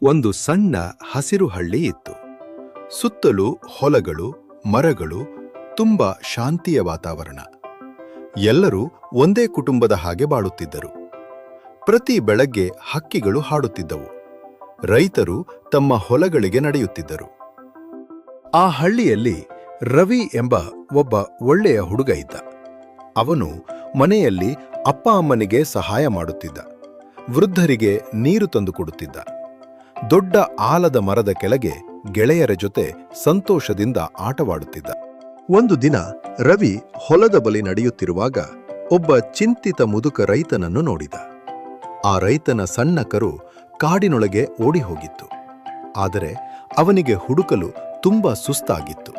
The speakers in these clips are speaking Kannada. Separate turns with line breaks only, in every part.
ಒಂದು ಸಣ್ಣ ಹಸಿರು ಹಳ್ಳಿ ಇತ್ತು. ಸುತ್ತಲೂ ಹೊಲಗಳು, ಮರಗಳು, ತುಂಬಾ ಶಾಂತಿಯ ವಾತಾವರಣ. ಎಲ್ಲರೂ ಒಂದೇ ಕುಟುಂಬದ ಹಾಗೆ ಬಾಳುತ್ತಿದ್ದರು. ಪ್ರತಿ ಬೆಳಗ್ಗೆ ಹಕ್ಕಿಗಳು ಹಾಡುತ್ತಿದ್ದವು. ರೈತರು ತಮ್ಮ ಹೊಲಗಳಿಗೆ ನಡೆಯುತ್ತಿದ್ದರು. ಆ ಹಳ್ಳಿಯಲ್ಲಿ ರವಿ ಎಂಬ ಒಬ್ಬ ಒಳ್ಳೆಯ ಹುಡುಗ ಇದ್ದ. ಅವನು ಮನೆಯಲ್ಲಿ ಅಪ್ಪ ಅಮ್ಮನಿಗೆ ಸಹಾಯ ಮಾಡುತ್ತಿದ್ದ. ವೃದ್ಧರಿಗೆ ನೀರು ತಂದುಕೊಡುತ್ತಿದ್ದ. ದೊಡ್ಡ ಆಲದ ಮರದ ಕೆಳಗೆ ಗೆಳೆಯರ ಜೊತೆ ಸಂತೋಷದಿಂದ ಆಟವಾಡುತ್ತಿದ್ದ. ಒಂದು ದಿನ ರವಿ ಹೊಲದ ಬಳಿ ನಡೆಯುತ್ತಿರುವಾಗ ಒಬ್ಬ ಚಿಂತಿತ ಮುದುಕ ರೈತನನ್ನು ನೋಡಿದ. ಆ ರೈತನ ಸಣ್ಣ ಕರು ಕಾಡಿನೊಳಗೆ ಓಡಿ ಹೋಗಿತ್ತು. ಆದರೆ ಅವನಿಗೆ ಹುಡುಕಲು ತುಂಬಾ ಸುಸ್ತಾಗಿತ್ತು.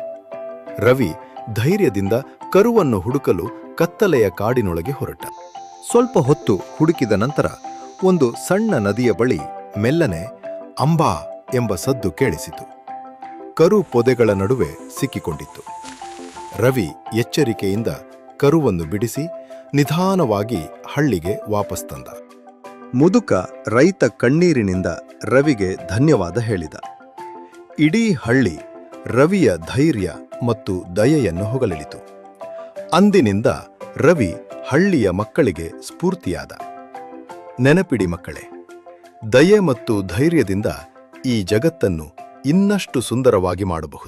ರವಿ ಧೈರ್ಯದಿಂದ ಕರುವನ್ನು ಹುಡುಕಲು ಕತ್ತಲೆಯ ಕಾಡಿನೊಳಗೆ ಹೊರಟ. ಸ್ವಲ್ಪ ಹೊತ್ತು ಹುಡುಕಿದ ನಂತರ ಒಂದು ಸಣ್ಣ ನದಿಯ ಬಳಿ ಮೆಲ್ಲನೆ ಅಂಬಾ ಎಂಬ ಸದ್ದು ಕೇಳಿಸಿತು. ಕರು ಪೊದೆಗಳ ನಡುವೆ ಸಿಕ್ಕಿಕೊಂಡಿತ್ತು. ರವಿ ಎಚ್ಚರಿಕೆಯಿಂದ ಕರುವನ್ನು ಬಿಡಿಸಿ ನಿಧಾನವಾಗಿ ಹಳ್ಳಿಗೆ ವಾಪಸ್ ತಂದ. ಮುದುಕ ರೈತ ಕಣ್ಣೀರಿನಿಂದ ರವಿಗೆ ಧನ್ಯವಾದ ಹೇಳಿದ. ಇಡೀ ಹಳ್ಳಿ ರವಿಯ ಧೈರ್ಯ ಮತ್ತು ದಯೆಯನ್ನು ಹೊಗಳಿತು. ಅಂದಿನಿಂದ ರವಿ ಹಳ್ಳಿಯ ಮಕ್ಕಳಿಗೆ ಸ್ಫೂರ್ತಿಯಾದ. ನೆನಪಿಡಿ ಮಕ್ಕಳೇ, ದಯೆ ಮತ್ತು ಧೈರ್ಯದಿಂದ ಈ ಜಗತ್ತನ್ನು ಇನ್ನಷ್ಟು ಸುಂದರವಾಗಿ ಮಾಡಬಹುದು.